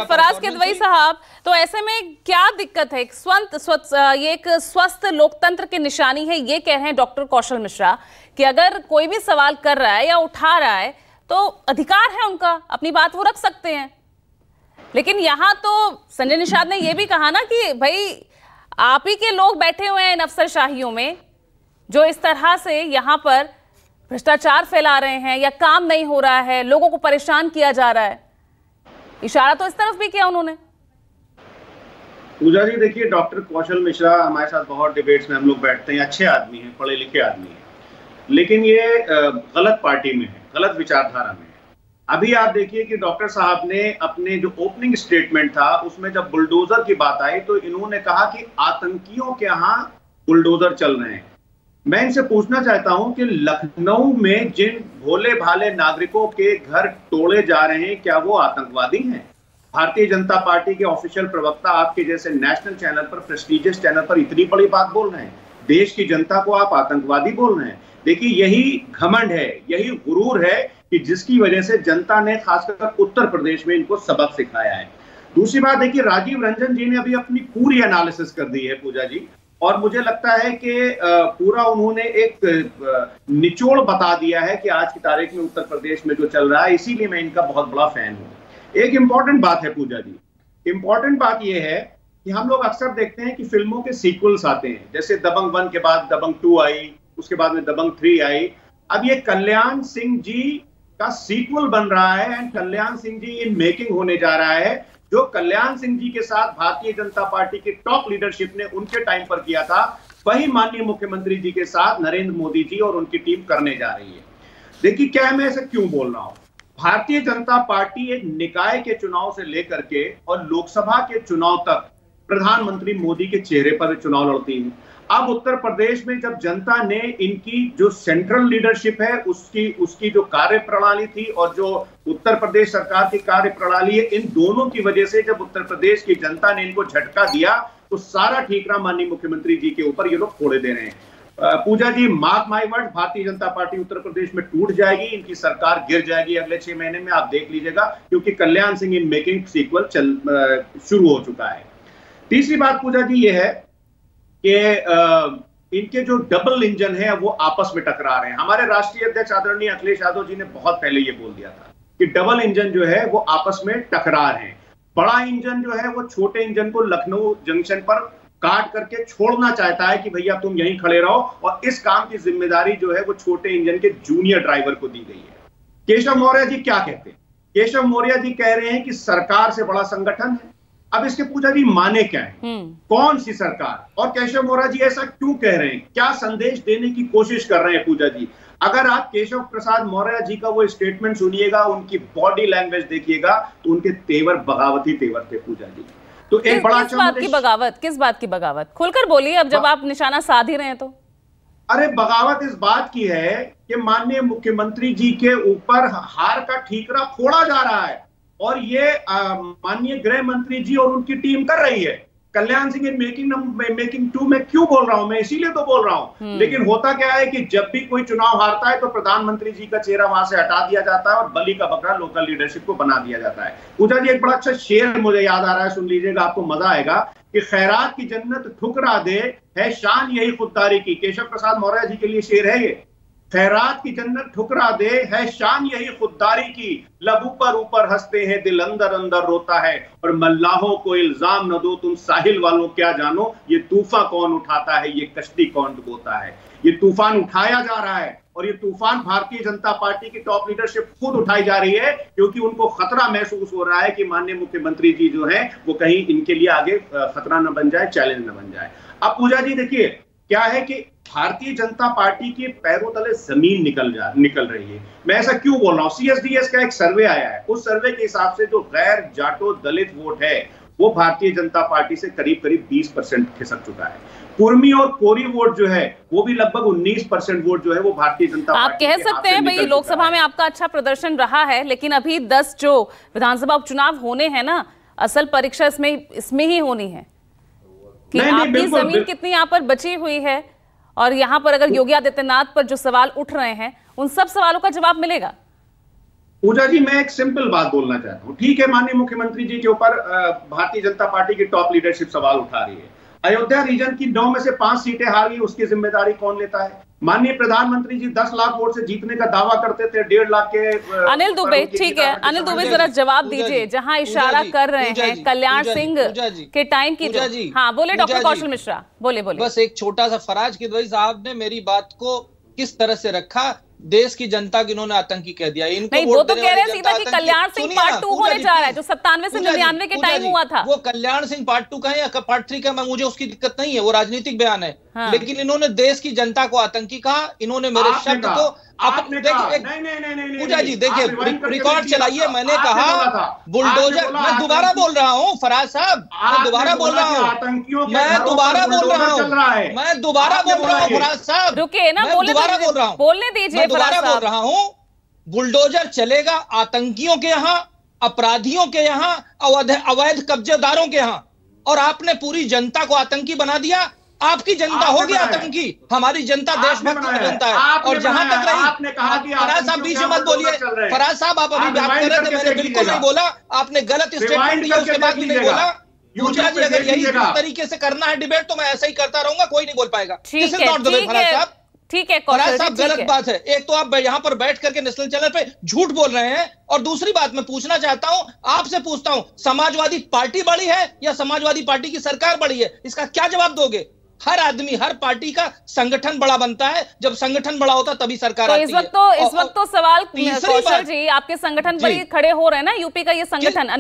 फराज किदवई साहब, तो ऐसे में क्या दिक्कत है? ये एक स्वस्थ लोकतंत्र की निशानी है, ये कह रहे हैं डॉक्टर कौशल मिश्रा कि अगर कोई भी सवाल कर रहा है या उठा रहा है तो अधिकार है उनका, अपनी बात वो रख सकते हैं। लेकिन यहाँ तो संजय निषाद ने ये भी कहा ना कि भाई आप ही के लोग बैठे हुए हैं इन अफसरशाहियों में जो इस तरह से यहाँ पर भ्रष्टाचार फैला रहे हैं या काम नहीं हो रहा है, लोगों को परेशान किया जा रहा है। इशारा तो इस तरफ भी किया उन्होंने। पूजा जी देखिए, डॉक्टर कौशल मिश्रा हमारे साथ बहुत डिबेट्स में हम लोग बैठते हैं, अच्छे आदमी हैं, पढ़े लिखे आदमी हैं, लेकिन ये गलत पार्टी में है, गलत विचारधारा में है। अभी आप देखिए कि डॉक्टर साहब ने अपने जो ओपनिंग स्टेटमेंट था उसमें जब बुलडोजर की बात आई तो इन्होंने कहा कि आतंकियों के यहाँ बुलडोजर चल रहे हैं। मैं इनसे पूछना चाहता हूं कि लखनऊ में जिन भोले भाले नागरिकों के घर तोड़े जा रहे हैं, क्या वो आतंकवादी हैं? भारतीय जनता पार्टी के ऑफिशियल प्रवक्ता आपके जैसे नेशनल चैनल पर, प्रेस्टीजियस चैनल पर इतनी बड़ी बात बोल रहे हैं, देश की जनता को आप आतंकवादी बोल रहे हैं। देखिए, यही घमंड है, यही गुरूर है कि जिसकी वजह से जनता ने खासकर उत्तर प्रदेश में इनको सबक सिखाया है। दूसरी बात देखिए, राजीव रंजन जी ने अभी अपनी पूरी एनालिसिस कर दी है पूजा जी, और मुझे लगता है कि पूरा उन्होंने एक निचोड़ बता दिया है कि आज की तारीख में उत्तर प्रदेश में जो चल रहा है, इसीलिए मैं इनका बहुत बड़ा फैन हूं। एक इंपॉर्टेंट बात है पूजा जी, इंपॉर्टेंट बात यह है कि हम लोग अक्सर देखते हैं कि फिल्मों के सीक्वल्स आते हैं, जैसे दबंग 1 के बाद दबंग 2 आई, उसके बाद में दबंग 3 आई। अब ये कल्याण सिंह जी का सीक्वल बन रहा है and Kalyan Singh ji in making होने जा रहा है। जो कल्याण सिंह जी के साथ भारतीय जनता पार्टी की टॉप लीडरशिप ने उनके टाइम पर किया था, वही माननीय मुख्यमंत्री जी के साथ नरेंद्र मोदी जी और उनकी टीम करने जा रही है। देखिए, क्या मैं ऐसा क्यों बोल रहा हूं? भारतीय जनता पार्टी एक निकाय के चुनाव से लेकर के और लोकसभा के चुनाव तक प्रधानमंत्री मोदी के चेहरे पर चुनाव लड़ती है। अब उत्तर प्रदेश में जब जनता ने इनकी जो सेंट्रल लीडरशिप है उसकी जो कार्य प्रणाली थी और जो उत्तर प्रदेश सरकार की कार्य प्रणाली है, इन दोनों की वजह से जब उत्तर प्रदेश की जनता ने इनको झटका दिया तो सारा ठीकरा माननीय मुख्यमंत्री जी के ऊपर ये लोग फोड़े दे रहे हैं। पूजा जी, mark my word, Bharatiya Janata party Uttar Pradesh में टूट जाएगी, इनकी सरकार गिर जाएगी अगले 6 महीने में, आप देख लीजिएगा, क्योंकि Kalyan Singh in making sequel शुरू हो चुका है। तीसरी बात पूजा जी ये है कि इनके जो डबल इंजन है वो आपस में टकरा रहे हैं। हमारे राष्ट्रीय अध्यक्ष आदरणीय अखिलेश यादव जी ने बहुत पहले ये बोल दिया था कि डबल इंजन जो है वो आपस में टकरा रहे हैं। बड़ा इंजन जो है वो छोटे इंजन को लखनऊ जंक्शन पर काट करके छोड़ना चाहता है कि भैया तुम यहीं खड़े रहो, और इस काम की जिम्मेदारी जो है वो छोटे इंजन के जूनियर ड्राइवर को दी गई है। केशव मौर्य जी क्या कहते हैं? केशव मौर्य जी कह रहे हैं कि सरकार से बड़ा संगठन है। अब इसके पूजा जी माने क्या है, कौन सी सरकार? और केशव मौर्य जी ऐसा क्यों कह रहे हैं, क्या संदेश देने की कोशिश कर रहे हैं पूजा जी? अगर आप केशव प्रसाद मौर्य जी का वो स्टेटमेंट सुनिएगा, उनकी बॉडी लैंग्वेज देखिएगा, तो उनके तेवर बगावती तेवर थे पूजा जी। तो एक बड़ा किस बात की बगावत? खुलकर बोलिए, अब जब आप निशाना साध ही रहे हैं तो। अरे बगावत इस बात की है कि माननीय मुख्यमंत्री जी के ऊपर हार का ठीकरा फोड़ा जा रहा है, और ये माननीय गृह मंत्री जी और उनकी टीम कर रही है। कल्याण सिंह इन मेकिंग 2 में क्यों बोल रहा हूं मैं? इसीलिए तो बोल रहा हूं। लेकिन होता क्या है कि जब भी कोई चुनाव हारता है तो प्रधानमंत्री जी का चेहरा वहां से हटा दिया जाता है और बलि का बकरा लोकल लीडरशिप को बना दिया जाता है। पूजा जी, एक बड़ा अच्छा शेर मुझे याद आ रहा है, सुन लीजिएगा, आपको मजा आएगा कि खैरात की जन्नत ठुकरा दे, है शान यही खुददारी की। केशव प्रसाद मौर्य जी के लिए शेर है ये। खैरात की जन्नत ठुकरा दे, है शान यही खुददारी की, लब ऊपर ऊपर हंसते हैं, दिल अंदर अंदर रोता है, और मल्लाहों को इल्जाम न दो, तुम साहिल वालों क्या जानो, ये तूफान कौन उठाता है, ये कश्ती कौन डुबोता है। ये तूफान उठाया जा रहा है, और ये तूफान भारतीय जनता पार्टी की टॉप लीडरशिप खुद उठाई जा रही है, क्योंकि उनको खतरा महसूस हो रहा है कि माननीय मुख्यमंत्री जी जो है वो कहीं इनके लिए आगे खतरा न बन जाए, चैलेंज न बन जाए। अब पूजा जी देखिए, क्या है कि भारतीय जनता पार्टी के पैरों तले जमीन निकल रही है। मैं ऐसा क्यों बोल रहा हूं? सीएसडीएस का एक सर्वे आया है, उस सर्वे के हिसाब से जो गैर जाटो दलित वोट है वो भारतीय जनता पार्टी से करीब करीब 20% खिसक चुका है। कुर्मी और कोरी वोट जो है वो भी लगभग 19% वोट जो है वो भारतीय जनता पार्टी। आप कह सकते हैं भाई लोकसभा में आपका अच्छा प्रदर्शन रहा है, लेकिन अभी 10 जो विधानसभा उपचुनाव होने हैं ना, असल परीक्षा इसमें ही होनी है कि आपकी जमीन कितनी यहाँ पर बची हुई है, और यहाँ पर अगर योगी आदित्यनाथ पर जो सवाल उठ रहे हैं उन सब सवालों का जवाब मिलेगा। पूजा जी, मैं एक सिंपल बात बोलना चाहता हूँ। ठीक है, माननीय मुख्यमंत्री जी के ऊपर भारतीय जनता पार्टी की टॉप लीडरशिप सवाल उठा रही है। अयोध्या रीजन की 9 में से 5 सीटें हार गई, उसकी जिम्मेदारी कौन लेता है? माननीय प्रधानमंत्री जी 10 लाख वोट से जीतने का दावा करते थे, 1.5 लाख के अनिल दुबे, ठीक है अनिल दुबे, जरा जवाब दीजिए। जहां इशारा कर रहे हैं कल्याण सिंह के टाइम की, हाँ बोले डॉक्टर कौशल मिश्रा, बोले। बस एक छोटा सा, फराज किदवई साहब ने मेरी बात को किस तरह से रखा, देश की जनता को इन्होंने आतंकी कह दिया। इनको नहीं, वो तो कह रहे सीधा कि कल्याण सिंह पार्ट 2 होने जा रहा है, जो 97 से 99 के टाइम हुआ था। वो कल्याण सिंह पार्ट 2 का है या पार्ट 3 का, मुझे उसकी दिक्कत नहीं है, वो राजनीतिक बयान है। हाँ। लेकिन इन्होंने देश की जनता को आतंकी कहा, इन्होंने मेरे शब्द को पूजा जी देखिए, रिकॉर्ड चलाइए। मैंने कहा बुलडोजर, मैं दोबारा बोल रहा हूँ फराज साहब, मैं दोबारा बोल रहा हूँ, मैं दोबारा बोल रहा हूँ, मैं दोबारा बोल रहा हूँ फराज साहब, रुके ना, मैं दोबारा बोल रहा हूँ, बोलने दीजिए, दोबारा बोल रहा हूँ। बुलडोजर चलेगा आतंकियों के यहाँ, अपराधियों के यहाँ, अवैध कब्जेदारों के यहाँ, और आपने पूरी जनता को आतंकी बना दिया। आपकी जनता होगी आतंकी, हमारी जनता देशभक्त जनता है। और जहां तक रही, फराज साहब बीच में मत बोलिए, फराज साहब आप अभी बात कर रहे थे, मैंने बिल्कुल नहीं बोला, आपने गलत स्टेटमेंट दिया, उसके बाद भी नहीं बोला। पूजा जी, अगर यही तरीके से करना है डिबेट तो मैं ऐसा ही करता रहूंगा, कोई नहीं बोल पाएगा। ठीक है, ठीक है फराज साहब, गलत बात है। एक तो आप यहाँ पर बैठ करके नेशनल चैनल पे झूठ बोल रहे हैं, और दूसरी बात मैं पूछना चाहता हूं, आपसे पूछता हूं, समाजवादी पार्टी बड़ी है या समाजवादी पार्टी की सरकार बड़ी है? इसका क्या जवाब दोगे? हर आदमी, हर पार्टी का संगठन बड़ा बनता है, जब संगठन बड़ा होता तभी सरकार आती है। इस वक्त तो सवाल कौशल जी, आपके संगठन पर ही खड़े हो रहे हैं ना, यूपी का ये संगठन।